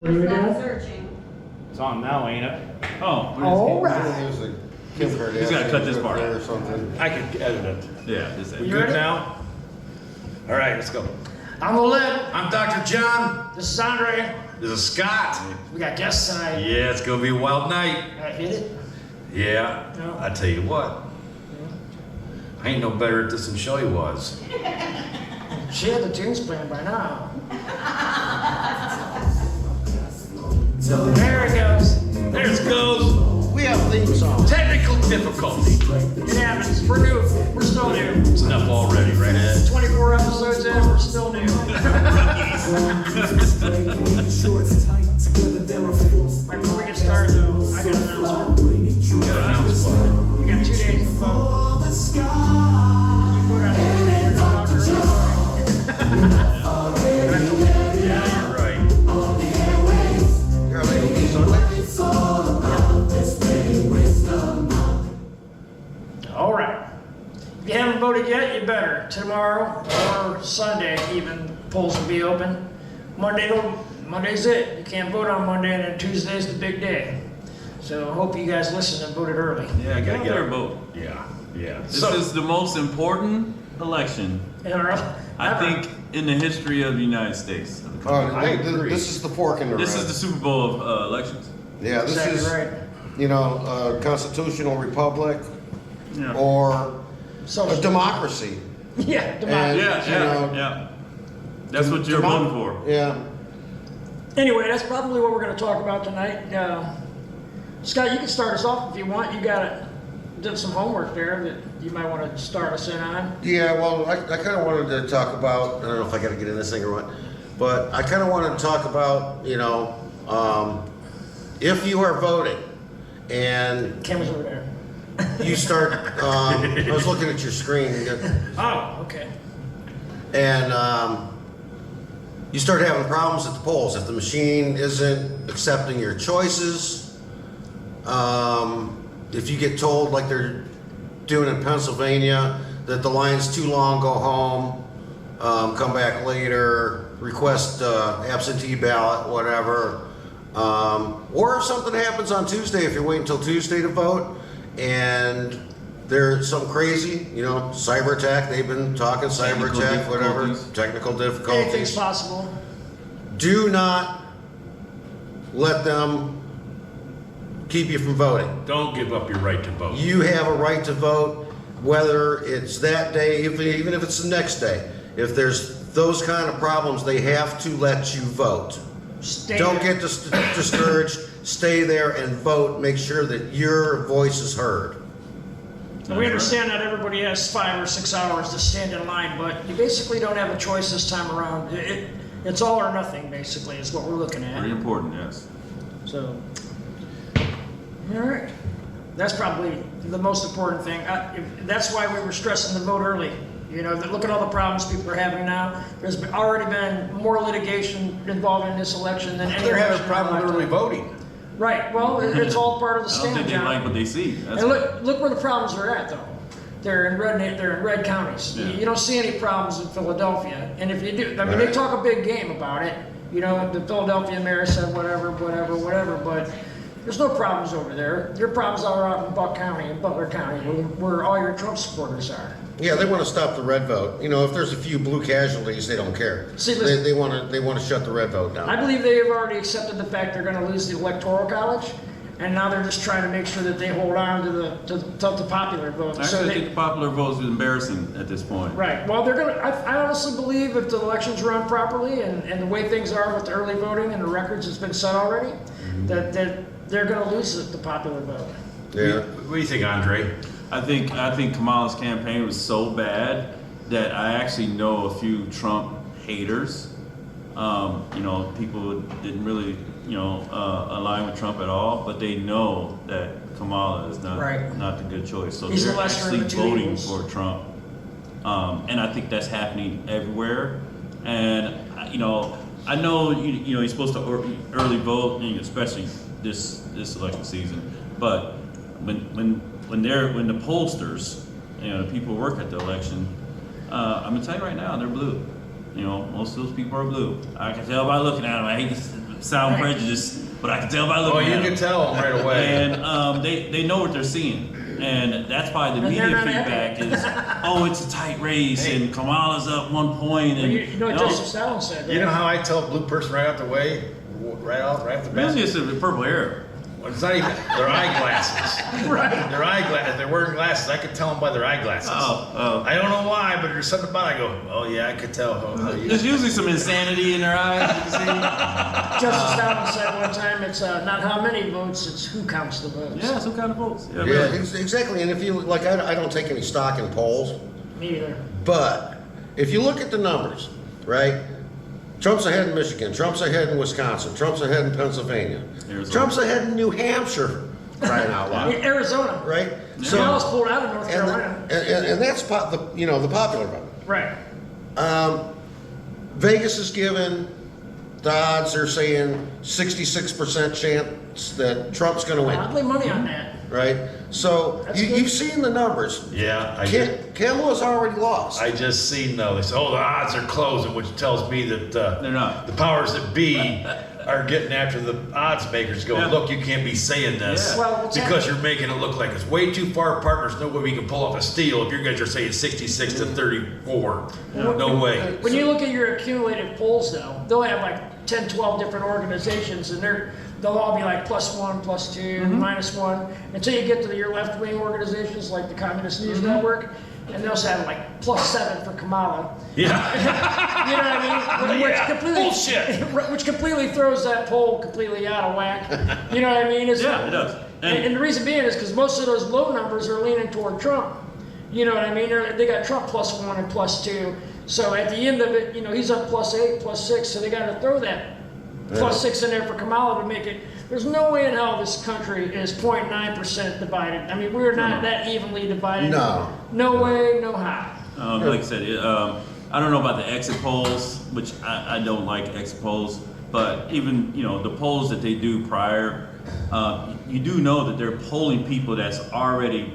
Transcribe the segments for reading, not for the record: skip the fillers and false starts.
Stop searching. It's on now, ain't it? Oh, All right. He's gotta cut this part out. or something. I could edit it. Yeah, just that. We good now? All right, let's go. I'm Aleady. I'm Dr. John. This is Andre. This is Scott. We got guests tonight. Yeah, it's gonna be a wild night. Hit it. Yeah, Yeah. I tell you what. I ain't no better at this than Shelly was. She had the tunes playing by now. There it goes. There it goes. We have theme songs. Technical difficulty. It happens. We're new. We're still new. It's enough already, right, Ed? 24 episodes in, we're still new. Before we get started, though, I got an announcement. You gotta announce what? We got 2 days to vote. You vote on Tuesday, you're not on early Yeah, you're right. You're leaving Sunday? All right. If you haven't voted yet, you better. Tomorrow or Sunday, even polls will be open. Monday's it. You can't vote on Monday, and then Tuesday's the big day. So I hope you guys listened and voted early. Yeah, get out there and vote. Yeah, yeah. This is the most important election, I think, in the history of the United States. Of the country. This is the fork in the This road. is the Super Bowl of elections. Yeah, this Exactly is, right. constitutional republic Yeah. or So, a democracy. yeah, And, democracy. Yeah, you yeah, know, yeah. That's what you're voting for. Yeah. Anyway, that's probably what we're going to talk about tonight. Scott, you can start us off if you want. You did some homework there that you might want to start us in on. Yeah, well, I kind of wanted to talk about, I don't know if I got to get in this thing or what, but I kind of wanted to talk about, if you are voting and Camera's over there. you start, I was looking at your screen Oh, okay. and you start having problems at the polls. If the machine isn't accepting your choices, if you get told, like they're doing in Pennsylvania, that the line's too long, go home, come back later, request absentee ballot, whatever. Or if something happens on Tuesday, if you're waiting until Tuesday to vote, and there's some crazy, cyber attack, they've been talking cyber Technical attack, whatever, difficulties. technical Anything's difficulties. possible. Do not let them keep you from voting. Don't give up your right to vote. You have a right to vote, whether it's that day, even if it's the next day. If there's those kind of problems, they have to let you vote. Don't get discouraged. Stay there and vote. Make sure that your voice is heard. We understand that everybody has 5 or 6 hours to stand in line, but you basically don't have a choice this time around. It's all or nothing, basically, is what we're looking at. Very important, yes. So, all right. That's probably the most important thing. That's why we were stressing the vote early. Look at all the problems people are having now. There's already been more litigation involved in this election than any They're having a election in problem my with early lifetime. voting. Right. Well, it's all part of the I don't stand, think they John. like what they see. That's And look where the problems are at, though. They're in red counties. Yeah. You don't see any problems in Philadelphia. And if you do, I mean, they talk a big game about it. The Philadelphia mayor said whatever, but there's no problems over there. Your problems are out in Buck County and Butler County, where all your Trump supporters are. Yeah, they want to stop the red vote. If there's a few blue casualties, they don't care. See, listen. They want to shut the red vote I down. believe they have already accepted the fact they're going to lose the Electoral College, and now they're just trying to make sure that they hold on to the popular vote. Actually, I think the popular vote is embarrassing at this point. Right. Well, they're gonna. I honestly believe if the elections run properly and the way things are with the early voting and the records that's been set already, that they're going to lose the popular vote. Yeah. What do you think, Andre? I think Kamala's campaign was so bad that I actually know a few Trump haters. People didn't really, align with Trump at all, but they know that Kamala is not the good choice. So He's the they're lesser of actually the two voting evils. for Trump. And I think that's happening everywhere. And, I know, you're supposed to early vote, especially this election season. But when the pollsters, the people who work at the election, I'm gonna tell you right now, they're blue. You know, most of those people are blue. I can tell by looking at them. I hate sound Right. prejudiced, but I can tell by Oh, looking you at can them. tell them right away. And they know what they're seeing. And that's why the And they're media not feedback happy. is, oh, it's a tight race, Hey. and Kamala's up 1 point. Well, And you know what no, Joseph Stalin said, right? You know how I tell a blue person right out the way, right off the bat? it's just a purple hair. Well, it's not even their eyeglasses. Right. Their eyeglasses. They're wearing glasses. I could tell them by their eyeglasses. Oh. I don't know why, but there's something about it. I go, oh yeah, I could tell. How you. There's usually some insanity in their eyes, you can Joseph Stalin said one time, it's not how many votes, it's who counts the votes. see. Yeah, some kind of votes. Yeah, Yeah, really. exactly. And if you, like, I don't take any stock in polls, Me either. but if you look at the numbers, right? Trump's ahead in Michigan, Trump's ahead in Wisconsin, Trump's ahead in Pennsylvania, Arizona. Trump's ahead in New Hampshire, crying out loud, Arizona. right? Dallas pulled out of North and, Carolina. and that's the popular vote. Right. Vegas is given, the odds are saying 66% chance that Trump's going to win, I'd lay money on that. right? So That's good. you've seen the numbers. Yeah, I did. Kamala's already lost. I just seen though. They say, oh, the odds are closing, which tells me that They're not. the powers that be are getting after the odds makers. Going, Yeah. look, you can't be saying this Yeah. Well, what's because you're making it look like it's way too far apart. There's no way we can pull off a steal if you guys are saying 66 to 34. No way. When you look at your accumulated polls, though, they'll have like 10, 12 different organizations, and they'll all be like +1, +2, -1, until you get to your left-wing organizations like the Communist News Network, and they'll have like +7 for Kamala. Yeah. You know what I mean? Yeah, bullshit. Which completely throws that poll completely out of whack. You know what I mean? Yeah, it does. And the reason being is because most of those low numbers are leaning toward Trump. You know what I mean? They got Trump +1 and +2. So at the end of it, he's up +8, +6. So they got to throw that +6 in there for Kamala to make it. There's no way in hell this country is 0.9% divided. I mean, we're not that evenly divided. No. No way, no how. Like I said, I don't know about the exit polls, which I don't like exit polls, but even the polls that they do prior, you do know that they're polling people that's already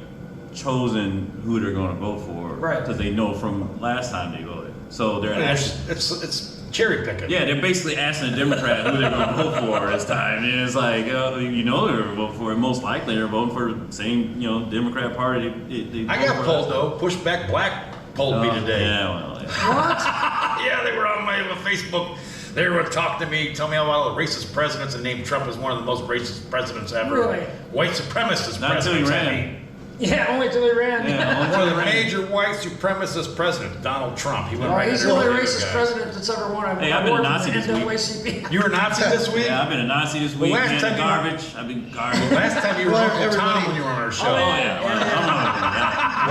chosen who they're going to vote for, Right. Because they know from last time they voted. So they're actually, It's cherry picking. yeah, they're basically asking a Democrat who they're going to vote for this time, and it's like they're going to vote for it. Most likely they're voting for the same Democrat party. They I voted got for pulled last though. Pushback Black pulled me time. today. Yeah, well, yeah. Yeah, they were on my Facebook. They were talking to me, tell me about all the racist presidents, and named Trump as one of the most racist presidents ever. Really? White supremacist Not until he presidents. ran. Yeah, only till he ran. Yeah, One of only the ran. major white supremacist presidents, Donald Trump. He went Oh, right he's in the only there with racist the guy. president that's ever won a Hey, I've been a award Nazi from the this week. NAACP. You were a Nazi this week? Yeah, I've been a Nazi this week. last Man, time you- garbage. I've been garbage. Last time you were Well, Uncle Tom everybody- when you were on our show. Oh yeah. yeah, well,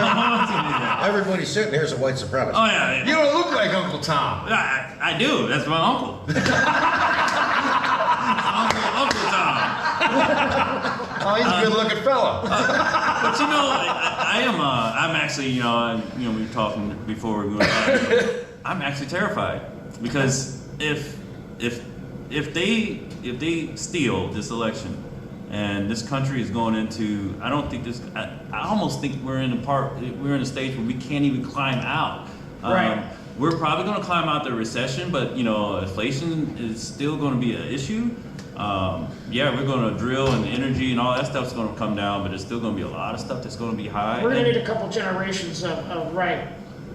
I'm not gonna do that. Everybody sitting here is a white supremacist. Oh yeah, You yeah. don't look like Uncle Tom. I do. That's my uncle. Uncle Tom. Oh, he's a good looking fella. But I am. I'm actually. We were talking before we went live. I'm actually terrified because if they steal this election and this country is going into, I don't think this. I almost think we're in a stage where we can't even climb out. Right. We're probably going to climb out the recession, but inflation is still going to be an issue. Yeah, we're going to drill and energy and all that stuff's going to come down, but there's still going to be a lot of stuff that's going to be high. We're gonna And- need a couple generations of right,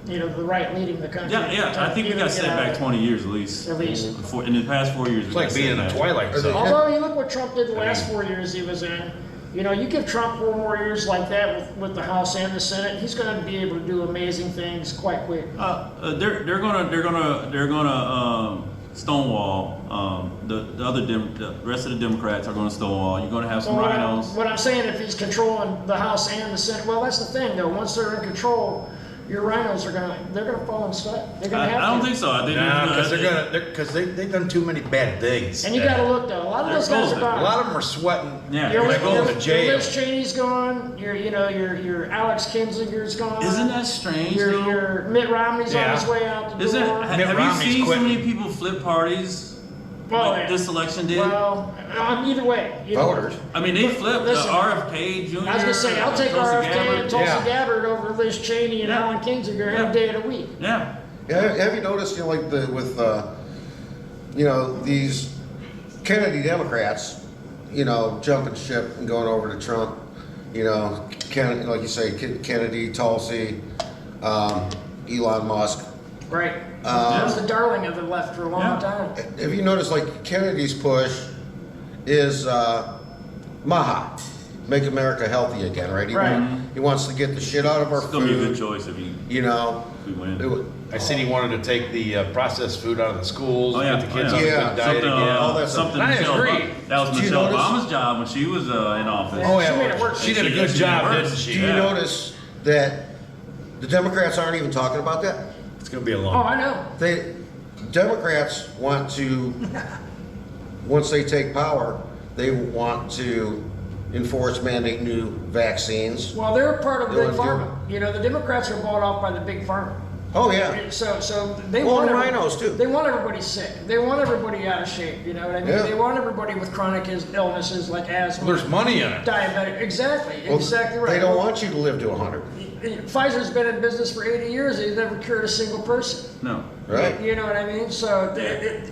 the right leading the country. yeah. I think we got set back 20 years at least. At least. In the past 4 years, It's like being in a Twilight Zone. Although you look what Trump did the last 4 years he was in. You give Trump 4 more years like that with the House and the Senate, he's going to be able to do amazing things quite quick. They're gonna stonewall. The rest of the Democrats are going to stonewall. You're going to have some Well, rhinos. what I'm saying, if he's controlling the House and the Senate, well, that's the thing though. Once they're in control, your rhinos they're gonna fall in step. They're gonna have I don't to. think so. I think Nah, because they've done too many bad things. And you got to look though. A lot of those guys are They're gone. A lot of them are sweating. Yeah. Your, They're going to your jail. Liz Cheney's gone. Your Alex Kinzinger's gone. Isn't that strange? though? Your Mitt Romney's Yeah. on his way out the Isn't door. have Mitt you Romney's seen so quitting. many people flip parties Well, like this election did? Well, either way. Voters. I mean, they flipped Listen, RFK Jr. I was gonna say I'll take Tulsi RFK Gabbard. and Tulsi Yeah. Gabbard over Liz Cheney and Yeah. Alan Kinzinger Yeah. any day of the week. Yeah. Yeah, have you noticed, like with these Kennedy Democrats, jumping ship and going over to Trump, Kennedy, like you say, Kennedy, Tulsi, Elon Musk. Right. That was the darling of the left for a long time. Have you noticed, like, Kennedy's push is Maha, make America healthy again, right? He wants to get the shit out of our It's food. gonna be a good choice if we win. I seen he wanted to take the processed food out of the schools, Oh, yeah. get the kids Oh, on a yeah. good diet Something, again. all that stuff. something I Michelle agree. That was Did you Michelle notice? Obama's job when she was in office. Oh She yeah, made it work. she did a She good did job, work. didn't she? Do you notice that the Democrats aren't even talking about that? It's gonna be a Oh, long. I know. Democrats want to, once they take power, they want to enforce, mandate new vaccines. Well, they're a part of They big wanna pharma. The Democrats are bought off by the big pharma. Oh, yeah. So they Well, want and every- rhinos, too. They want everybody sick. They want everybody out of shape. You know what I mean? Yeah. They want everybody with chronic illnesses like asthma, There's money in it. diabetic. Exactly. Well, Exactly right. They don't want you to live to 100, Pfizer's been in business for 80 years. They've never cured a single person. No. right? You know what I mean? So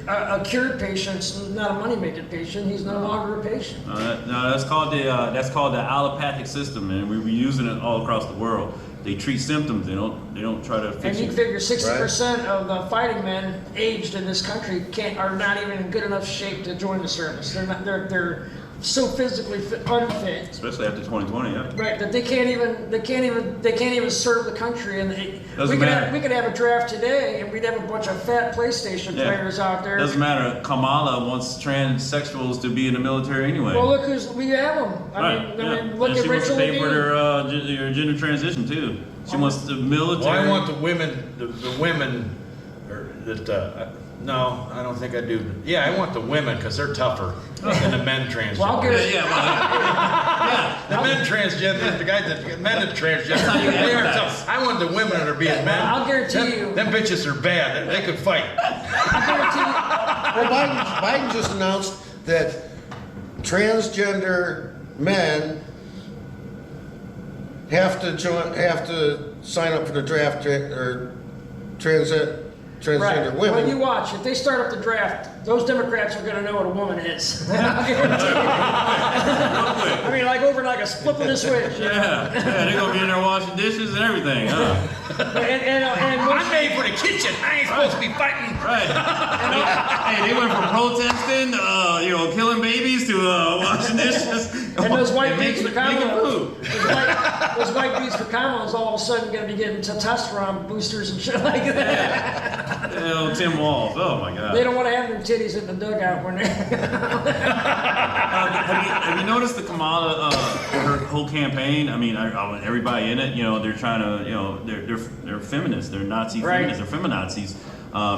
a cured patient's not a money-making patient. He's no longer a patient. No, that's called the allopathic system, and we're using it all across the world. They treat symptoms. They don't try to And fix you you. figure 60% of the fighting men aged in this country are not even in good enough shape to join the service. They're so physically unfit, Especially after 2020, yeah. right? That they can't even serve the country. And Doesn't matter. we could have a draft today, and we'd have a bunch of fat PlayStation Yeah. players out there. Doesn't matter. Kamala wants transsexuals to be in the military anyway. Well, look we have them. I mean, look and at she wants to Rachel pay for Levine. their gender transition too. She wants the military. Well, I want the women, or that. No, I don't think I do. Yeah, I want the women because they're tougher than the men transgender. Well, I'll Yeah, yeah, well, The men transgender, the guys that men that transgender, how you they are advertise. tough. I want the women that are being men. I'll guarantee you. Them bitches are bad. They could fight. I guarantee you. Well, Biden just announced that transgender men have to sign up for the draft or transgender Right. women. Well, you watch. If they start up the draft, those Democrats are going to know what a woman is. I guarantee you. I mean, like over like a flip of the switch. You know? yeah, they're gonna be in there washing dishes and everything, huh? And I'm made for the kitchen. I ain't supposed to be fighting. Right. Hey, they went from protesting, killing babies to washing dishes. And those white And beats for making Kamala, food. those white beats for Kamala is all of a sudden going to be getting testosterone boosters and shit like that. Tim Walz. Oh my God. They don't want to have their titties in the dugout when they're. Have you noticed the Kamala her whole campaign? I mean, everybody in it. They're trying to. They're feminists. They're Nazi Right. feminists. They're feminazis.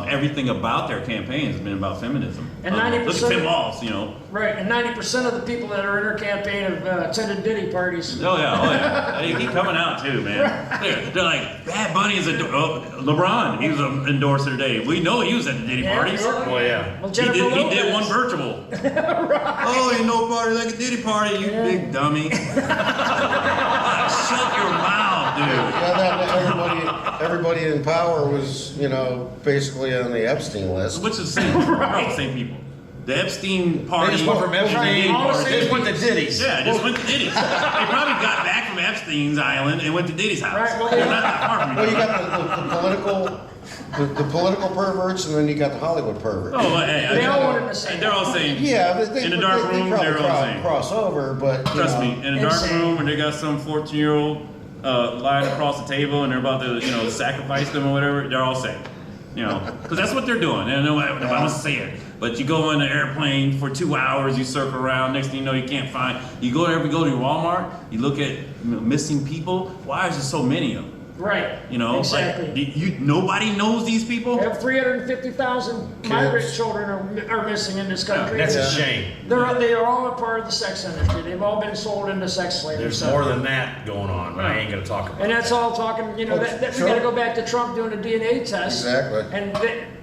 Everything about their campaign has been about feminism. And Look 90%. at Tim Walz. Right, and 90% of the people that are in her campaign have attended Diddy parties. Oh yeah. They keep coming out too, man. They're like, Bad Bunny is LeBron. He was an endorser today. We know he was at the Diddy Yeah, parties. yeah. Well, yeah. Well, He Jennifer did Lopez. one virtual. Oh, ain't no party like a Diddy party, you big dummy. Shut your mouth, dude. Yeah, everybody in power was, basically on the Epstein list. Which is the same, all the same people. The Epstein They party. just went from Epstein. All the They just went to Diddy's. Yeah, just went to Diddy's. They probably got back from Epstein's island and went to Diddy's house. Right, well, They're yeah. not that far from Well, each you other. got the political perverts, and then you got the Hollywood perverts. Oh, well, hey, They all wanted the same. They're all saying. Yeah, but In the dark room, probably they're all saying. cross over, but Trust me, in a dark Insane. room where they got some 14-year-old lying across the table and they're about to, sacrifice them or whatever, they're all saying. Because that's what they're doing. And I'm gonna say it. But you go on an airplane for 2 hours, you circle around. Next thing you know, you can't find. You go to Walmart, you look at missing people. Why is there so many of them? Right. Exactly. Like nobody knows these people. We have 350,000 migrant children are missing in this country. That's a shame. They are all a part of the sex industry. They've all been sold into sex slavery. There's So- more than that going on, but I ain't gonna talk about And it. that's all talking, we got to go back to Trump doing a DNA test. Exactly. And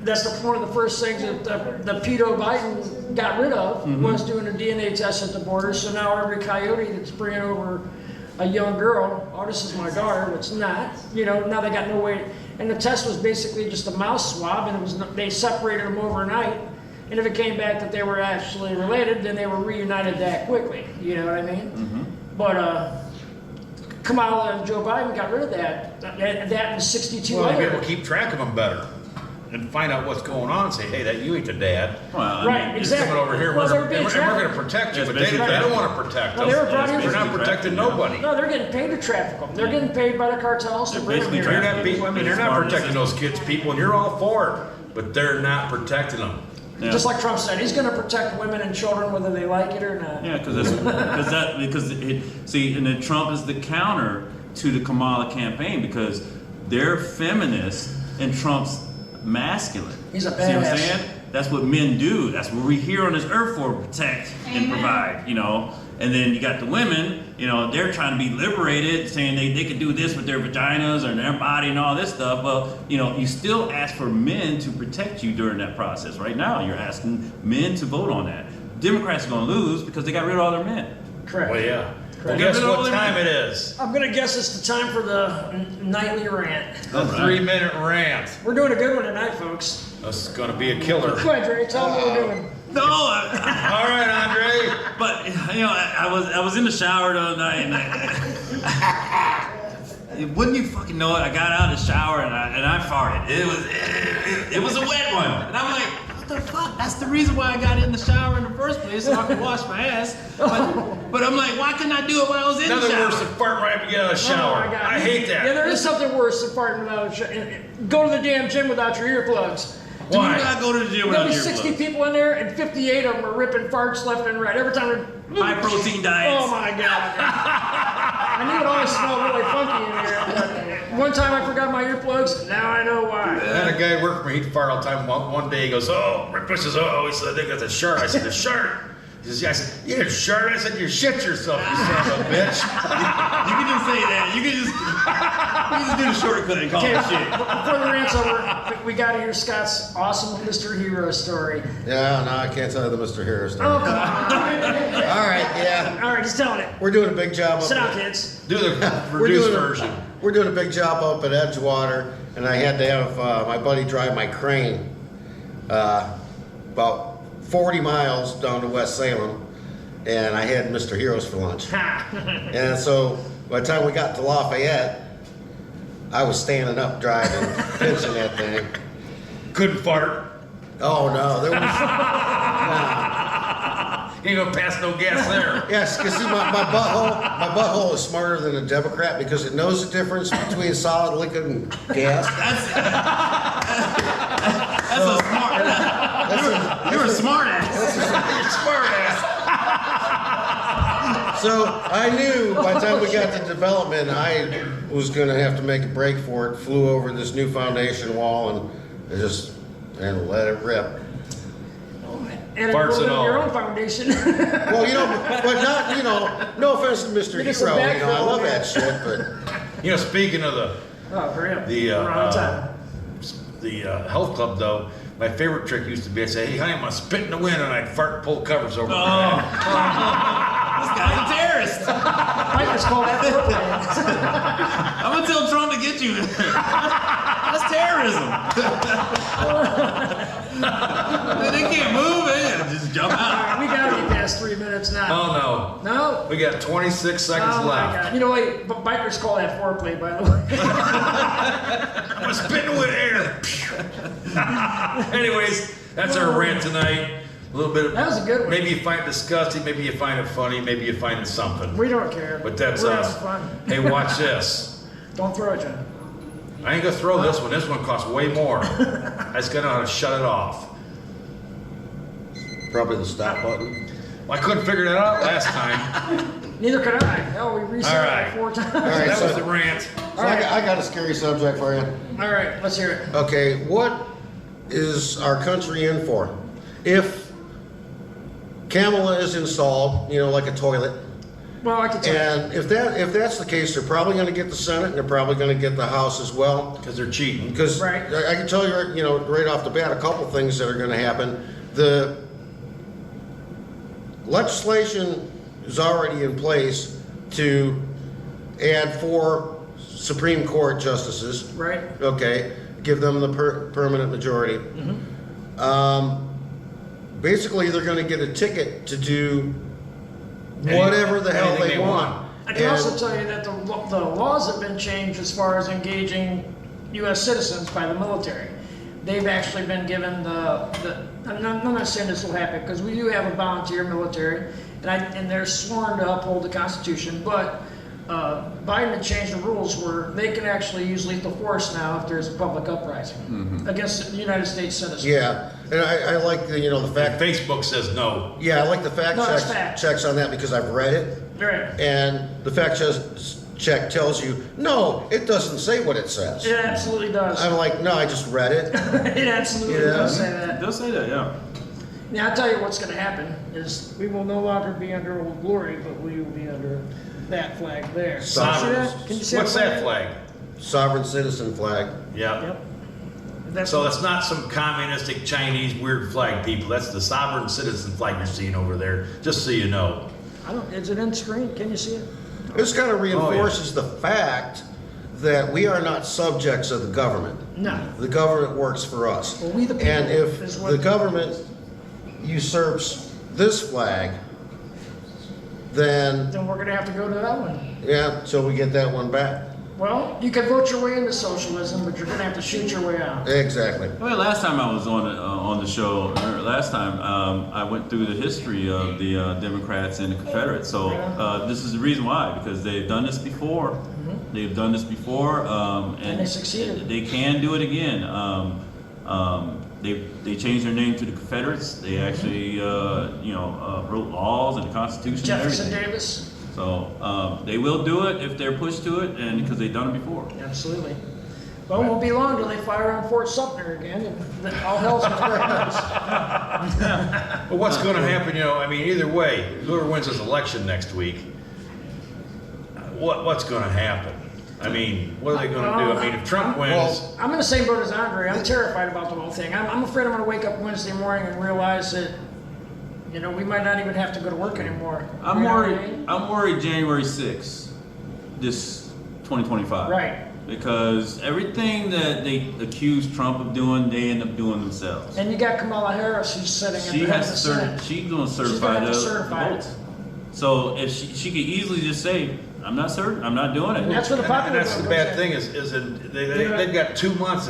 that's one of the first things that the pedo Biden got rid of was doing a DNA test at the border. So now every coyote that's bringing over a young girl, oh, this is my daughter, but it's not. Now they got no way. And the test was basically just a mouse swab, and they separated them overnight. And if it came back that they were actually related, then they were reunited that quickly. You know what I mean? But Kamala and Joe Biden got rid of that. That and 62 Well, you'll be other. able to keep track of them better and find out what's going on and say, hey, that you ain't the dad. Well, I Right, mean, exactly. Coming over here, Well, they were and being we're trafficked. going to protect you, It's but they basically don't trafficking. want to protect Well, us. they were brought here They're for not protecting trafficking, nobody. No, they're getting paid to traffic them. They're getting paid by the cartels to They're bring them basically here. You're not, trafficking. I mean, you're not protecting those kids, people, and you're all for it, but they're not protecting them. Yeah. Just like Trump said, he's going to protect women and children whether they like it or not. Yeah, and then Trump is the counter to the Kamala campaign because they're feminist and Trump's masculine. He's a See what I'm badass. saying? That's what men do. That's what we're here on this earth for: protect and provide. You know. And then you got the women. You know, they're trying to be liberated, saying they can do this with their vaginas or their body and all this stuff. Well, you know, you still ask for men to protect you during that process. Right now, you're asking men to vote on that. Democrats are going to lose because they got rid of all their men. Correct. Well, yeah. Well, Correct. guess what time it is? I'm going to guess it's the time for the nightly rant. The 3-minute rant. We're doing a good one tonight, folks. That's going to be a killer. Go ahead, Dre. Tell them what we're doing. No, All right, Andre. but you know, I was in the shower the other night, and wouldn't you fucking know it? I got out of the shower and I farted. It was a wet one, and I'm like, what the fuck? That's the reason why I got in the shower in the first place, so I could wash my ass. But I'm like, why couldn't I do it while I was in the Nothing shower? worse than farting right after you get out of the shower. Oh, my God. I hate Yeah, that. there is something worse than farting without a go to the damn gym without your earplugs. Do Why? not go to the gym There'll without be 60 earplugs. people in there, and 58 of them are ripping farts left and right. Every time they're... High protein diets. Oh my God. I knew it always smelled really funky in here. But one time I forgot my earplugs. Now I know why. I had a guy work for me, he'd fart all the time. One day he goes, oh, Rick Bush says, oh, he said, I think that's a shirt. I said, a shirt? He says, yeah. I said, you didn't shirt? I said, you shit yourself, you son of a bitch. You can just say that. You can just do the shortcut and call Okay, it shit. before the rant's over, we got to hear Scott's awesome Mr. Hero story. Yeah, no, I can't tell you the Mr. Harris story. Oh, come on. All right, yeah. All right, he's telling it. We're doing a big job Sit down, up kids. Do the We're reduced doing version. We're doing a big job up at Edgewater, and I had to have my buddy drive my crane about 40 miles down to West Salem, and I had Mr. Heroes for lunch. And so by the time we got to Lafayette, I was standing up driving, pinching that thing. Couldn't fart. Oh no, there was You ain't gonna pass no gas there. yes, because see my butthole is smarter than a Democrat because it knows the difference between solid liquid and gas. That's a smart. You're a smart ass. You're smart ass. So I knew by the time we got to development, I was going to have to make a break for it. Flew over this new foundation wall and let it rip. And Farts build and all. your own foundation. Well, but not, no offense to Mr. Get some Hero, I backfill, love man. that shit, but You know, speaking of the Oh, hurry up. We're on time. health club, though, my favorite trick used to be I'd say, hey, honey, I'm gonna spit in the wind, and I'd fart and pull the covers over my head. This guy's a terrorist. I just call that foreplay. I'm gonna tell Trump to get you. That's terrorism. They can't move it. Just jump All out. right, we got to get past 3 minutes now. Oh, no. No? We got 26 seconds Oh, my left. God. You know what? Bikers call that foreplay, by the way. I'm gonna spit in the wind air. Anyways, that's our rant tonight. A little bit of, That was a good one. maybe you find it disgusting, maybe you find it funny, maybe you find it something. We don't care. But that's We're us. having fun. Hey, watch this. Don't throw it, John. I ain't gonna throw this one. This one costs way more. I just gotta know how to shut it off. probably the stop button. Well, I couldn't figure that out last time. Neither could I. Hell, we reset All it right. like 4 times. All right, That so, was the rant. so I got a scary subject for you. All right, let's hear it. Okay, what is our country in for? If Kamala is installed, like a toilet, Well, I can tell you. and if that's the case, they're probably going to get the Senate, and they're probably going to get the House as well. Because they're cheating. Because Right. I can tell you, right off the bat, a couple things that are going to happen. The legislation is already in place to add 4 Supreme Court justices. Right? Okay, give them the permanent majority. basically they're going to get a ticket to do whatever the hell anything they they want. I can also tell you that the laws have been changed as far as engaging U.S. citizens by the military. They've actually been given I'm not saying this will happen, because we do have a volunteer military, and they're sworn to uphold the Constitution, but Biden had changed the rules where they can actually use lethal force now if there's a public uprising against United States citizens. Yeah, and I like the And fact. Facebook says no. Yeah, I like the fact No, it's fact. checks on that because I've read it, Right. and the fact check tells you no, it doesn't say what it says. It absolutely does. I'm like, no, I just read it. It absolutely Yeah. does say It that. does say that, yeah. Now, I'll tell you what's going to happen is we will no longer be under Old Glory, but we will be under that flag there. Sovereign. Can you see What's that flag? Sovereign citizen flag. Yeah. Yep. That's So that's not some communistic Chinese weird flag, people. That's the sovereign citizen flag you're seeing over there. Just so you know. is it in screen? Can you see it? This kind of reinforces the fact that we are not subjects of the government. No. The government works for us. Well, we the people And if is what- the government usurps this flag, then, Then we're going to have to go to that one. yeah, so we get that one back. Well, you can vote your way into socialism, but you're going to have to shoot your way out. Exactly. Well, last time I was on the show, or last time I went through the history of the Democrats and the Confederates. So this is the reason why, because they've done this before. They've done this before, And they succeeded. They can do it again. They changed their name to the Confederates. They actually, wrote laws and the Constitution and Jefferson everything. Davis. So they will do it if they're pushed to it, and because they've done it before. Absolutely. Well, it won't be long till they fire on Fort Sumter again, and then all hell's going to break loose. But what's going to happen, either way, whoever wins this election next week, what's going to happen? What are they going to do? If Trump wins, I'm in the same boat as Andre. I'm terrified about the whole thing. I'm afraid I'm going to wake up Wednesday morning and realize that, we might not even have to go to work anymore. I'm You know what I worried. mean? I'm worried January 6th, this 2025. Right. Because everything that they accuse Trump of doing, they end up doing themselves. And you got Kamala Harris who's sitting at She the head of has the to certify. Senate. She's going to She's certify gonna have to the certify it. votes. So if she could easily just say, "I'm not certain. I'm not doing And it." that's where the and popular that's the vote bad comes in. thing is they've got 2 months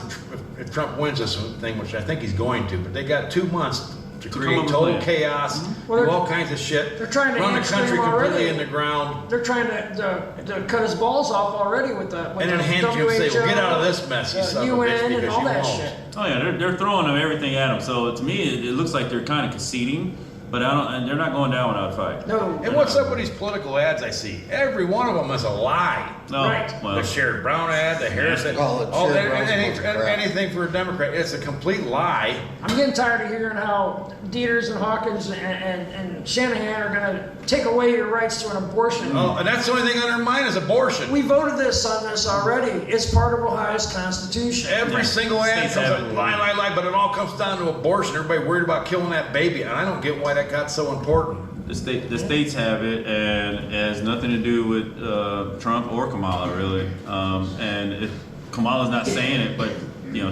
if Trump wins this thing, which I think he's going to, but they got 2 months to come create up with a total plan. chaos, Well, do they're- all kinds of shit, they're trying to run the hamstring country him completely already. in the ground, They're trying to cut his balls off already with the and then hand you and say, "Well, get out of this mess, you son of a UN bitch," and because all you that won't. shit. Oh yeah, they're throwing everything at him. So to me, it looks like they're kind of conceding, but and they're not going down without a fight. No. And what's up with these political ads I see? Every one of them is a lie. No, Right. well, The Sherrod Brown ad, the Harris ad, Oh, the Sherrod Brown's a bunch of crap. anything for a Democrat. It's a complete lie. I'm getting tired of hearing how Dieters and Hawkins and Shanahan are going to take away your rights to an abortion. Oh, and that's the only thing on their mind is abortion. We voted on this already. It's part of Ohio's Constitution. Every single ad States says have a it. lie, but it all comes down to abortion. Everybody worried about killing that baby, and I don't get why that got so important. the states have it, and it has nothing to do with Trump or Kamala really. And if Kamala's not saying it, but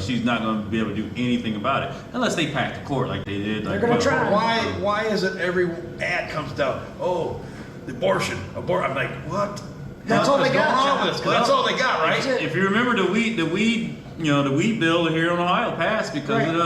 she's not going to be able to do anything about it unless they pack the court like they did. They're gonna try. Why is it every ad comes down? Oh, abortion. I'm like, what? That's all they What's going got, on with this? 'Cause that's all they got, right? That's it. If you remember the weed bill here in Ohio passed because of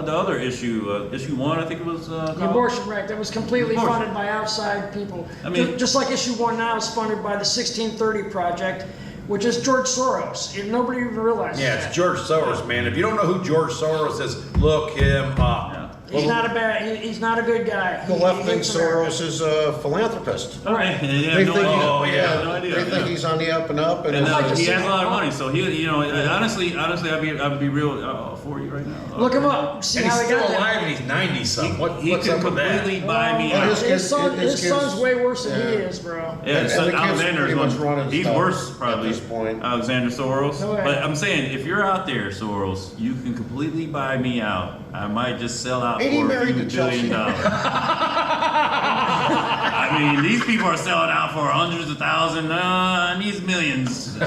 the other issue, issue 1, I think it was. The abortion right, that was completely Abortion. funded by outside people. I mean- just like issue 1 now is funded by the 1630 Project, which is George Soros. And nobody even realizes Yeah, that. it's George Soros, man. If you don't know who George Soros is, look him up. Yeah. He's not a bad. He's not a good guy. The He left thinks hates America. Soros is a philanthropist. Right. They They have no think, idea. Oh, yeah. No idea. they think he's on the up and up, and And like to he see has a him. lot of money, so he, honestly, I'd be real for you right now. Look him up. See And he's how he still got alive that. and he's 90 something. What's He up could with that? completely buy me Well, out. his His kids- son's way worse than he yeah. is, bro. Yeah, And so the kid's Alexander's pretty much one. running He's stuff worse at probably. this point. Alexander Soros. No way. But I'm saying, if you're out there, Soros, you can completely buy me out. I might just sell out Ain't he for a married few to Chelsea? $1 billion. I mean, these people are selling out for hundreds of thousands. These millions. Isn't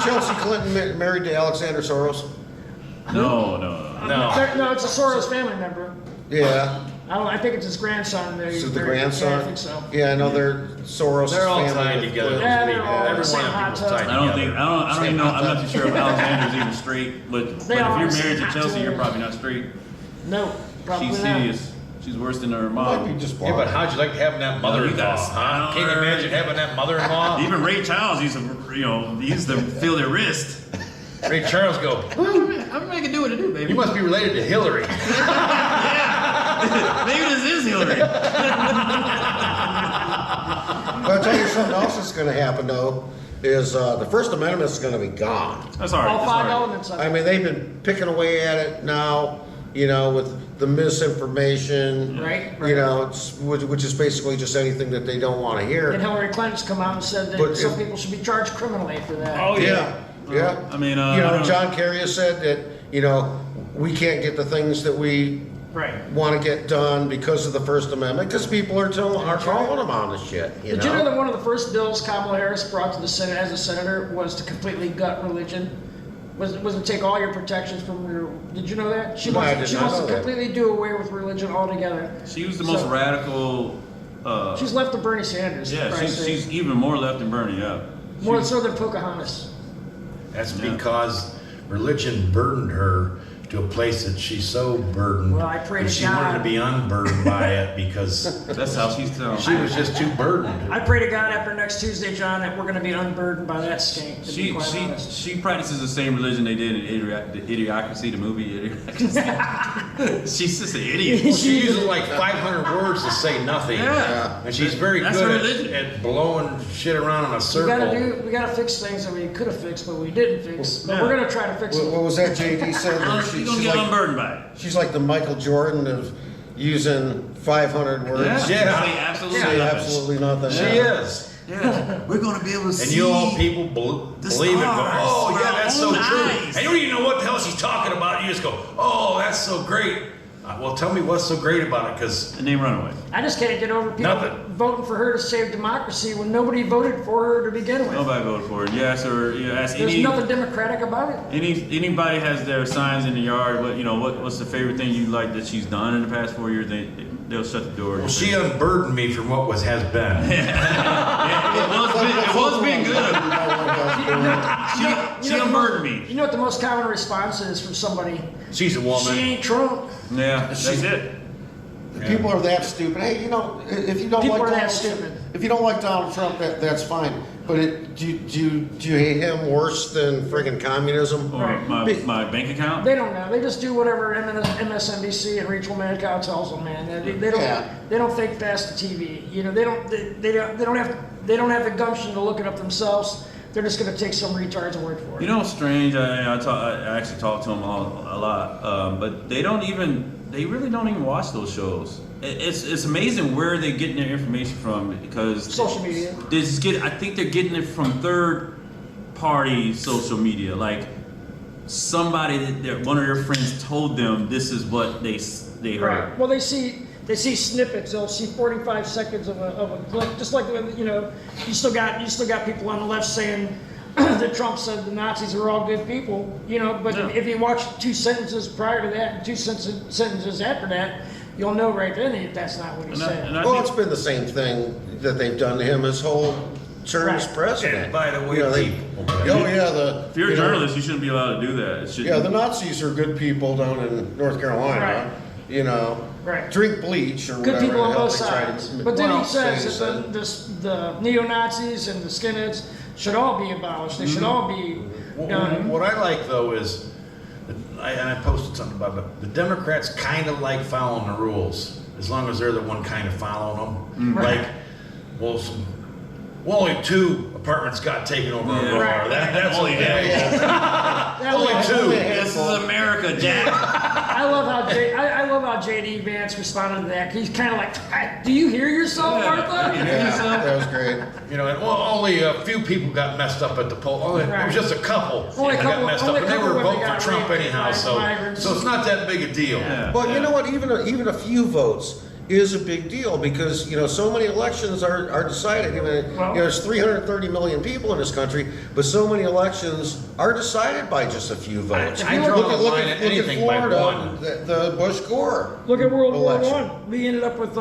Chelsea Clinton married to Alexander Soros? No. No, it's a Soros family member. Yeah. I think it's his grandson. Is it the Yeah, grandson? I think so. Yeah, I know they're Soros' They're all family. tied together. Yeah, they're all Every same one of hot people's tub. tied I don't together. think, I don't even know, I'm not too sure if Alexander's even straight, but if They you're all married seem to hot Chelsea, you're together. probably not straight. No, probably She's not. hideous. She's worse than her Might be mom. just Yeah, but how'd you like having that mother-in-law? guys- Huh? Can you imagine having that mother-in-law? Even Ray Charles used to feel their wrist. Ray Charles go, How am I gonna do what to do, baby? you must be related to Hillary. Maybe this is Hillary. But I'll tell you something else that's gonna happen though, is the First Amendment is gonna be gone. That's all right. All that's five all right. elements of I it. mean, they've been picking away at it now, with the misinformation. Right, You right. know, which is basically just anything that they don't wanna And hear. Hillary Clinton's come out and said that But some if- people should be charged criminally for that. Oh, Yeah, yeah. I mean, John Kerry has said that, we can't get the things that we Right. want to get done because of the First Amendment, because people are calling them on the shit, Did you know that one of the first bills Kamala Harris brought to the Senate as a senator was to completely gut religion? Was to take all your protections from your. Did you know that? She No, I wants, did she not wants know to that. completely do away with religion altogether. She was the most So- radical. She's left of Bernie Sanders. for Yeah, Christ's sake. she's even more left than Bernie. Yeah. More so than Pocahontas. That's because religion burdened her to a place that she's so burdened. Well, I pray and to she God. wanted to be unburdened by it because That's how she's telling. she was just too burdened. I pray to God after next Tuesday, John, that we're going to be unburdened by that stink. To be quite honest. She practices the same religion they did in Idiocracy, the movie Idiocracy. She's just an idiot. Well, she uses like 500 words to say nothing. Yeah. And she's very That's her good religion. at blowing shit around in a We circle. gotta fix things that we could have fixed, but we didn't fix. But Yeah. we're gonna try to fix What it. was that JD said? You're gonna get unburdened by it. She's like the Michael Jordan of using 500 words. Yeah. Yeah. Say absolutely Say nothing. absolutely nothing. She Yeah. is. Yeah. We're gonna be able to And see. you all people the believe it. Go, stars oh, with yeah, our that's so own true. eyes. And you don't even know what the hell she's talking about. You just go, oh, that's so great. Well, tell me what's so great about it, because And they run away. I just can't get over people Nothing. voting for her to save democracy when nobody voted for her to begin with. Nobody voted for it. You ask her. You ask There's any. nothing democratic about it. Anybody has their signs in the yard. What's the favorite thing you like that she's done in the past 4 years? They'll shut the door. well, she unburdened me from what has been. It was been good. She unburdened me. You know what the most common response is from somebody? She's a She woman. ain't Trump. Yeah, that's it. People are that stupid. Hey, if you don't People like are that Donald stupid. if you don't like Donald Trump, that's fine. But do you hate him worse than friggin' communism? Or Right. my bank account. They don't know. They just do whatever MSNBC and Rachel Maddow tells them, man. They don't. Yeah. They don't think past the TV. They don't. They don't have the gumption to look it up themselves. They're just going to take some retard's word for it. You know, what's strange. I actually talk to them a lot, but they really don't even watch those shows. It's amazing where they're getting their information from because Social media. I think they're getting it from third party social media, like somebody that one of their friends told them this is what they heard. Right. Well, they see snippets. They'll see 45 seconds of a clip, just like you still got people on the left saying that Trump said the Nazis are all good people. But Yeah. if you watch 2 sentences prior to that and 2 sentences after that, you'll know right then that that's not what he said. And I Well, think- it's been the same thing that they've done to him his whole term as Right. president. And by the way, people. people- if you're a journalist, you shouldn't be allowed to do that. It should, Yeah, the Nazis are good people down in North Carolina. Right. Right. Drink bleach or Good whatever. people the on hell both they try to- sides. But then well, he says say that the neo-Nazis and the skinheads should all be abolished. They should all be done. What I like though is, and I posted something about it, the Democrats kind of like following the rules, as long as they're the one kind of following them. Right. Like, well, only 2 apartments got taken over. Yeah. Right. That's Only okay. That Only was- 2. This is America, Jack. I love how JD Vance responded to that. He's kind of like, "Do you hear yourself, Martha?" Yeah, that was great. And only a few people got messed up at the poll. It Right. was just a couple Only a that couple- got messed only up, a and they couple were women voting got for Trump raped anyhow. by So migrants. it's not that big a deal. Yeah. But you know what? Even a few votes is a big deal because, so many elections are decided. I mean, there's 330 million people in this country, but so many elections are decided by just a few votes. I draw the line at look anything by Florida, one. the Bush-Gore Look at World War election. I. We ended up with,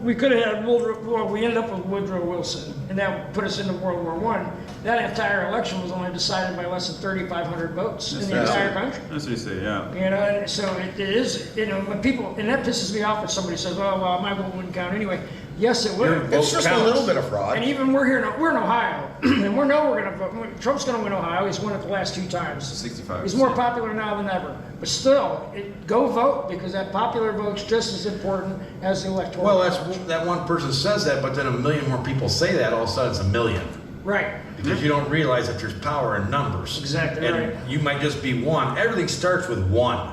we could have had we ended up with Woodrow Wilson, and that put us into World War I. That entire election was only decided by less than 3,500 votes in the entire country. That's what you say, yeah. And so it is, when people, and that pisses me off when somebody says, oh, well, my vote wouldn't count anyway. Yes, it Your would. vote It's just counts. a little bit of fraud. And even we're in Ohio, and we know we're going to vote. Trump's going to win Ohio. He's won it the last 2 times. 65%. He's more popular now than ever. But still, go vote because that popular vote's just as important as the electoral. Well, vote. that one person says that, but then a million more people say that, all of a sudden it's a million. Right. Because you don't realize that there's power in numbers. Exactly and right. you might just be one. Everything starts with one.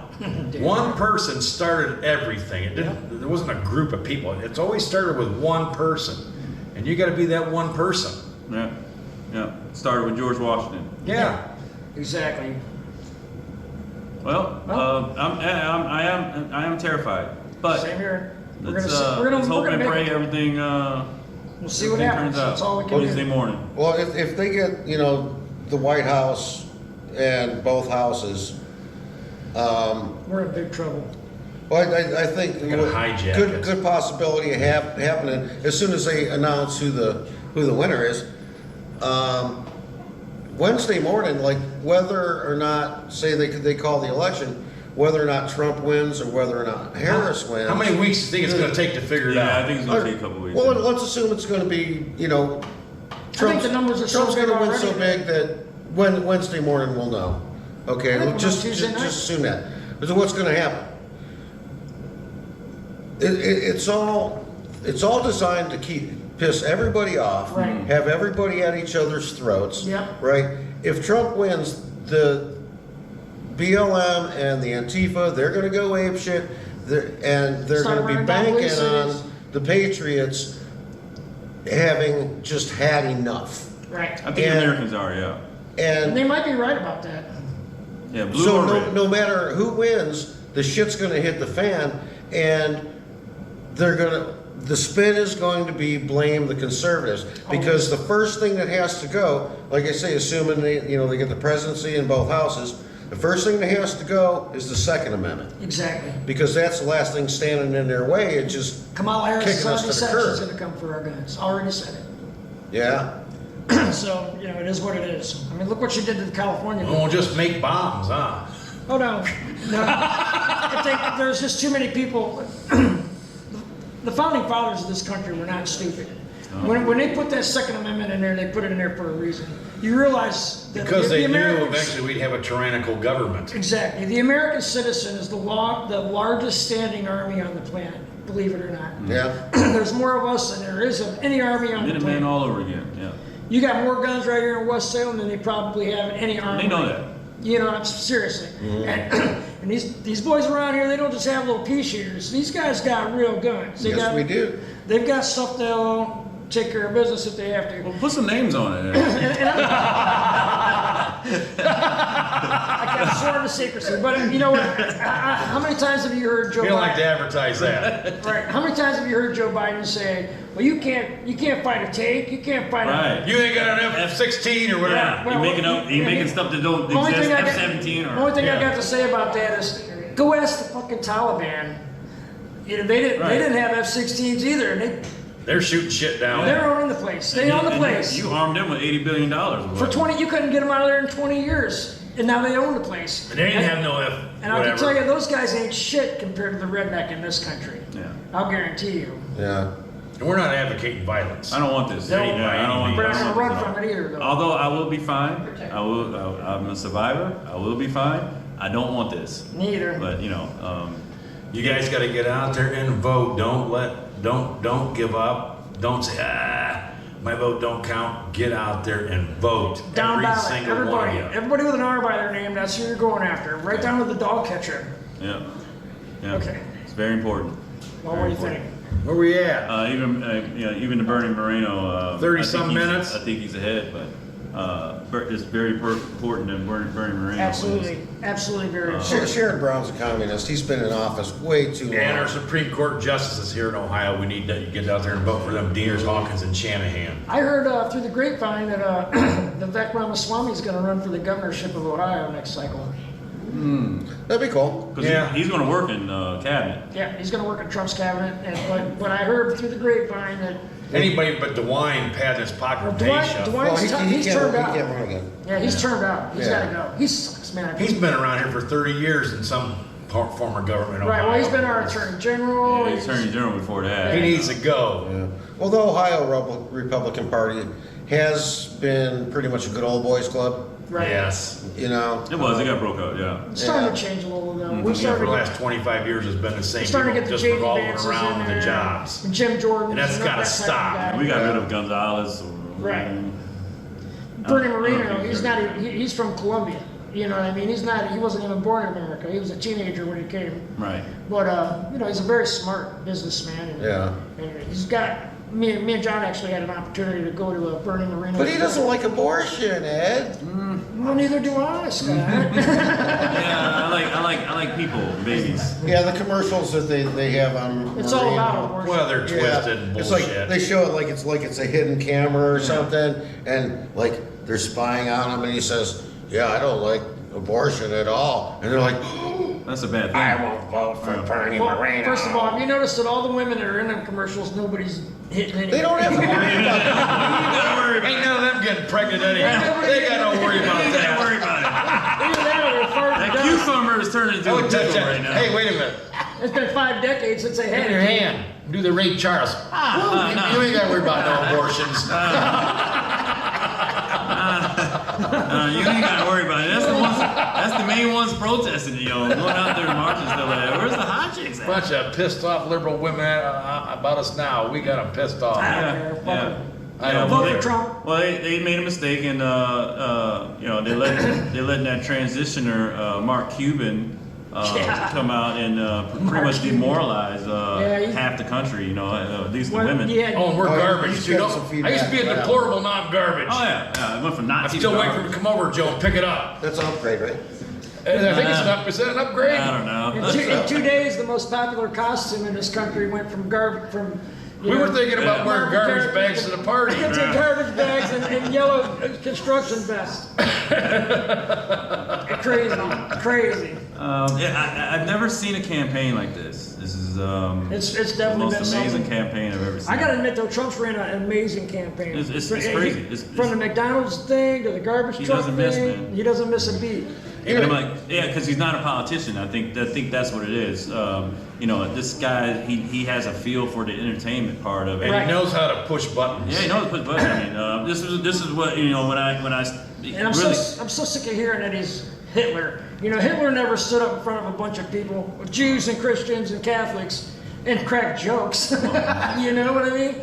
One person started everything. It didn't. There wasn't a group of people. It's always started with one person, and you got to be that one person. Yeah, yeah. Started with George Washington. Yeah. Exactly. Well, I am terrified, but Same here. We're let's, gonna see. let's hope we're and gonna pray make it. everything. We'll see what everything happens. turns out. That's all we can Wednesday do. morning. Well, if they get, the White House and both houses, We're in big trouble. well, I think They're gonna hijack it. good possibility of happening as soon as they announce who the winner is. Wednesday morning, like whether or not, say they call the election, whether or not Trump wins or whether or not Harris wins. How many weeks do you think it's going to take to figure it Yeah, I out? think it's going to take a couple weeks. Well, let's assume it's going to be, think the numbers are so Trump's going big to win so already. big that Wednesday morning we'll know. Okay, I think we'll just know Tuesday night. assume that. So what's going to happen? It's all designed to piss everybody off, Right. have everybody at each other's throats, Yep. right? If Trump wins, the BLM and the Antifa, they're going to go apeshit, and they're Start going to be running down banking police cities. on the Patriots having just had enough. Right. I think and- Americans are, yeah. And they And might be right about that. Yeah, blue so or red. no matter who wins, the shit's going to hit the fan, and the spin is going to be blame the conservatives because the first thing that has to go, like I say, assuming they get the presidency in both houses, the first thing that has to go is the Second Amendment Exactly. because that's the last thing standing in their way. It just Kamala Harris has kicking us already to the said curb. she's going to come for our guns. Already said it. Yeah. So, it is what it is. I mean, look what she did to the California. We won't just make bombs, huh? Oh, no. No. I think there's just too many people. The founding fathers of this country were not stupid. When they put that Second Amendment in there, they put it in there for a reason. You realize that Because they knew Americans- eventually we'd have a tyrannical government. Exactly. The American citizen is the largest standing army on the planet, believe it or not. Yeah. There's more of us than there is of any army on the Minutemen planet. all over again, yeah. You got more guns right here in West Salem than they probably have in any army. They know that. I'm seriously. And these boys around here, they don't just have little pea shooters. These guys got real guns. Yes, we do. They've got stuff that'll take care of business if they have to. Well, put some names on it. I kept sworn to secrecy, but you know what? How many times have you heard Joe We Biden? don't like to advertise that. Right. How many times have you heard Joe Biden say, "Well, you can't fight a tank. You can't fight Right. You ain't got an F-16 or whatever. Yeah. You making stuff that don't Only exist, thing I got- F-17 The only or... thing I Yeah. got to say about that is, go ask the fucking Taliban. They didn't have F-16s either. And They're shooting shit down. they're owning the place. They own the place. You armed them with $80 billion. or For whatever. 20, you couldn't get them out of there in 20 years, and now they own the place. And they didn't have no F. And I can tell you, those guys ain't shit compared to the redneck in this country. Yeah. I'll guarantee you. Yeah. And we're not advocating violence. I don't want this. No, I don't want We're not I gonna don't want run this at from all. it either, though. Although I will be fine. I'm a survivor. I will be fine. I don't want this. Neither. But, You guys got to get out there and vote. Don't give up. Don't say, my vote don't count. Get out there and vote. Down Every ballot, single everybody. one of you. Everybody with an R by their name, that's who you're going after. Right down to the dog catcher. yeah. Yeah. Okay. It's very important. Well, what do you think? Where we at? Even the Bernie Moreno. 30 I think some he's- minutes? I think he's ahead, but It's very important than Bernie Moreno. Absolutely, absolutely very important. Sherrod Brown's a communist. He's been in office way too long. And our Supreme Court justices here in Ohio, we need to get out there and vote for them Deers, Hawkins, and Shanahan. I heard through the grapevine that Vivek Ramaswamy is going to run for the governorship of Ohio next cycle. That'd be cool. Because Yeah. he's going to work in cabinet. Yeah, he's going to work in Trump's cabinet. But I heard through the grapevine that Anybody but DeWine had this pocket Dwight- Well, he's he turned can't out. run again. Yeah, he's turned out. He's Yeah. got to go. He sucks, man. He's been around here for 30 years in some former government. in Right. Ohio. Well, he's been our attorney general. Yeah, He's- Attorney General before that. He needs to go. Yeah. Well, the Ohio Republican Party has been pretty much a good old boys club. Right. Yes. You know. It was. It got broke up. Yeah. It's starting Yeah. to change a little though. Mhm. We Yeah, for started the last 25 years has been the same. starting to get People the just JD revolving Vances around in with the there, jobs. and Jim Jordan. And that's gotta stop. We got rid of Gonzalez. Right. Bernie Moreno. He's not. He's from Colombia. You know what I mean? He wasn't even born in America. He was a teenager when he came. Right. But he's a very smart businessman. And, Yeah. and he's got. Me and John actually had an opportunity to go to a Bernie Moreno. But he doesn't like abortion, Ed. Well, neither do I, Scott. Yeah, I like people, babies. Yeah, the commercials that they have on. It's all about abortion. Well, they're twisted It's bullshit. like they show it like it's a hidden camera or something, and like they're spying on him, and he says, "Yeah, I don't like abortion at all," and they're like, That's a bad thing. "I won't vote for Bernie Well, Moreno." first of all, have you noticed that all the women that are in them commercials, nobody's hitting anything? They don't have to worry about that. Ain't none of them getting pregnant anyhow. They got to worry about Don't that. worry about it. Either that or they're farting That dust. cucumber is turning into Oh, a touch pickle that. right now. Hey, wait a minute. It's been 5 decades since they had In your it. hand. Do the Ray Charles. You ain't got to worry about no abortions. You ain't got to worry about it. That's the main ones protesting, going out there and marching stuff like that. Where's the hot chicks at? Bunch of pissed off liberal women about us now. We got them pissed off. I don't Yeah, care. Fuck yeah. them. I don't Vote they- for Trump. Well, they made a mistake, and they letting that transitioner Mark Cuban Yeah. come out and pretty Mark much Cuban. demoralize Yeah, he- half the country. At least the Well, women. yeah. Oh, and we're Oh, yeah, garbage. he's You got know, some I feedback used to be a for that. deplorable, now I'm garbage. Oh yeah, it went from I'm Nazi still to waiting for him to come over, Joe, and pick it up. That's an upgrade, right? And I think is that an upgrade? I don't know. In 2 days, the most popular costume in this country went from garbage from. We were thinking about wearing garbage bags to the party. To garbage bags and yellow construction vests. Crazy. I've never seen a campaign like this. This is It's the definitely most been amazing something. campaign I've ever seen. I gotta admit though, Trump's ran an amazing campaign. It's crazy. From the McDonald's thing to the garbage He truck doesn't miss, thing, man. he doesn't miss a beat. And I'm like, yeah, because he's not a politician. I think that's what it is. This guy, he has a feel for the entertainment part of it. And Right. he knows how to push buttons. Yeah, he knows to push buttons. I mean, this is what when I And I'm really. so sick of hearing that he's Hitler. Hitler never stood up in front of a bunch of people, Jews and Christians and Catholics, and cracked jokes. You know what I mean?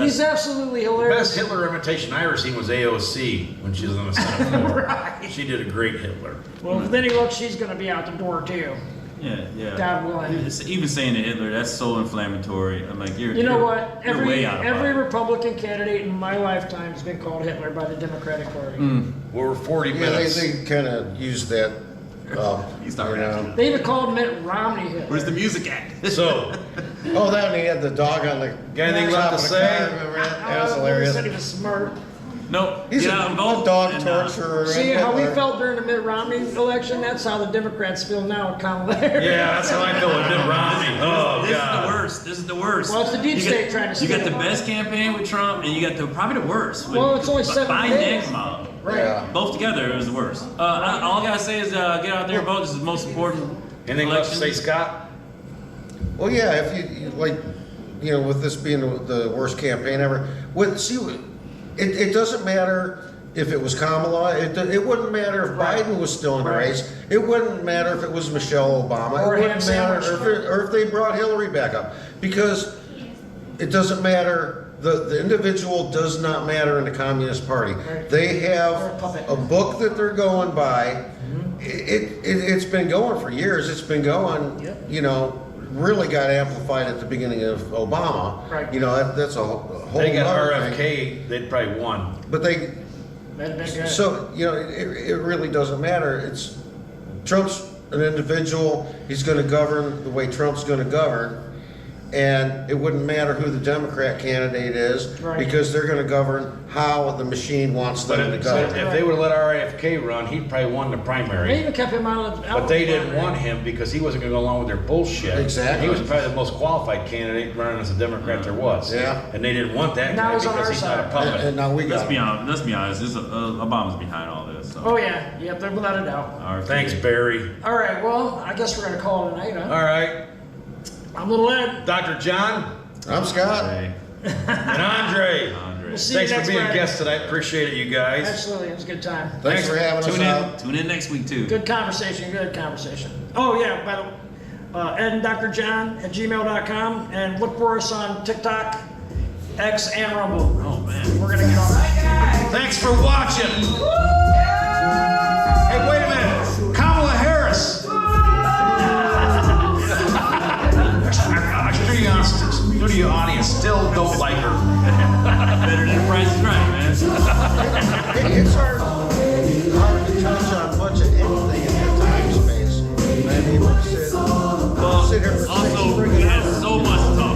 He's absolutely The hilarious. best Hitler imitation I ever seen was AOC when she was on the Senate floor. Right. She did a great Hitler. Well, if then he looks, she's going to be out the door too. Yeah. God willing. Even saying to Hitler, that's so inflammatory. I'm like, You know what? You're way out of Every line. Republican candidate in my lifetime has been called Hitler by the Democratic Party. We're 40 Yeah, minutes. they kind of use that. He's not right. They even called Mitt Romney Hitler. Where's the music at? So, Oh, that one he had the dog on the. Got anything top left of to the say? car, remember that? That was He hilarious. said he was smart. Nope. He's Get a, out and vote. a dog and, torturer. See and how we Hitler. felt during the Mitt Romney election? That's how the Democrats feel now at Kamala Harris. yeah, that's how I feel with Mitt Romney. Oh, This is the God. worst. This is the worst. Well, it's the deep You state got- trying to You got steal the it. best campaign with Trump, and you got probably the worst. with Well, it's only 7 Biden days. and Kamala. Right. Yeah. Both together, it was the worst. All I gotta say is get out there and vote. This is the most important Anything left to election. say, Scott? Well, yeah, if you like, with this being the worst campaign ever, it doesn't matter if it was Kamala. It wouldn't matter if Biden was still in the Right. race. It wouldn't matter if it was Michelle Obama. Or it ham wouldn't matter sandwich. or if they brought Hillary back up, because it doesn't matter. The individual does not matter in the Communist Party. Right. They have They're a puppet. a book that they're going by. It's been going for years. It's been going, Yep. really got amplified at the beginning of Obama. Right. That's a whole They got other thing. RFK, they'd probably won. But That'd been good. So, it really doesn't matter. It's Trump's an individual. He's going to govern the way Trump's going to govern. And it wouldn't matter who the Democrat candidate is Right. because they're going to govern how the machine wants But them to if govern. they would have let RFK run, he'd probably won the They primary. even kept him out of. But they didn't want him because he wasn't going to go along with their bullshit. Exactly. He was probably the most qualified candidate running as a Democrat there was. Yeah. And they didn't want that Now guy he's on because our he's not a side. puppet. And now we Let's got be him. honest. Let's be honest. Obama's behind all this. So. Oh yeah, yep, they're without a doubt. RFK. Thanks, Barry. All right, well, I guess we're gonna call it a night, huh? All right. I'm Little Ed. Dr. John I'm Scott. Hey, and Andre. Andre. We'll see you Thanks for next being Friday. guests tonight. Appreciate it, you guys. Absolutely, it was a good time. Thanks for having us out. Tune in next week too. Good conversation, good conversation. Oh yeah, by the way, Ed and Dr. John at gmail.com, and look for us on TikTok, X, and Rumble. Oh man. We're gonna get on that. Thanks for watching. Hey, wait a minute. Kamala Harris. Studio audience still don't like her. Better than Price is Right, man. It's hard to touch on much of anything in that time space. I mean, sit here for 6 Also, friggin' we have hours. so much to talk.